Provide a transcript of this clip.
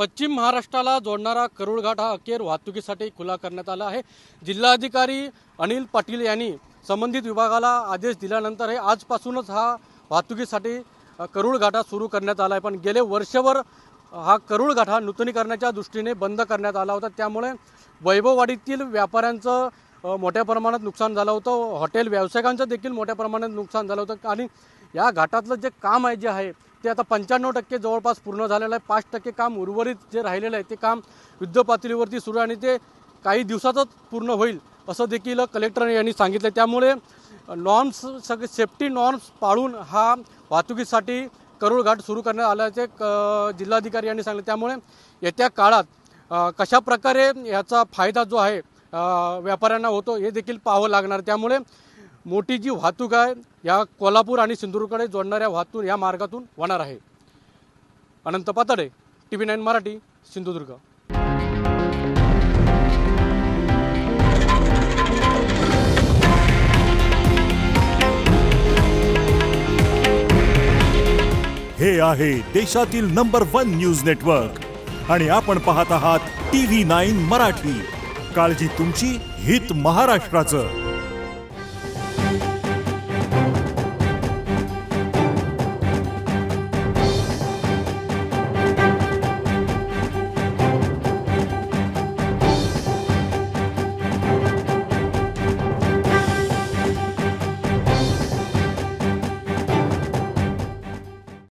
पश्चिम महाराष्ट्राला जोडणारा करूळ घाट हा अखेर वाहतुकीसाठी खुला करण्यात आला आहे। जिल्हाधिकारी अनिल पाटील यांनी संबंधित विभागाला आदेश दिल्यानंतर हे आजपासूनच हा वाहतुकीसाठी करूळ घाट सुरू करण्यात आला आहे। पण गेले वर्षभर हा करूळ घाट नूतनीकरणाच्या दृष्टीने बंद करण्यात आला होता। त्यामुळे वैभववाडीतील व्यापाऱ्यांचं मोठ्या प्रमाणात नुकसान झालं होतं, हॉटेल व्यावसायिकांचं देखील मोठ्या प्रमाणात नुकसान झालं होतं। आणि या घाटातलं जे काम आहे जे आहे ते आता 95% जवळपास पूर्ण झालेलं आहे। 5% काम उर्वरित जे राहिलेलं आहे ते काम युद्धपातळीवरती सुरू आहे आणि ते काही दिवसातच पूर्ण होईल असं देखील कलेक्टर यांनी सांगितलं। त्यामुळे नॉर्म्स सगळे सेफ्टी नॉर्म्स पाळून हा वाहतुकीसाठी करूळ घाट सुरू करण्यात आल्याचे जिल्हाधिकारी यांनी सांगितले। त्यामुळे येत्या काळात कशा प्रकारे याचा फायदा जो आहे व्यापाऱ्यांना होतो हे देखील पाहावं लागणार। त्यामुळे मोठी जी वाहतूक आहे या कोल्हापूर आणि सिंधुदुर्गकडे जोडणाऱ्या वाहतूक या मार्गातून होणार आहे। अनंत पातडे, TV9 मराठी, सिंधुदुर्ग। हे आहे देशातील नंबर 1 न्यूज नेटवर्क आणि आपण पाहत आहात TV9 मराठी। काळजी तुमची, हित महाराष्ट्राचं।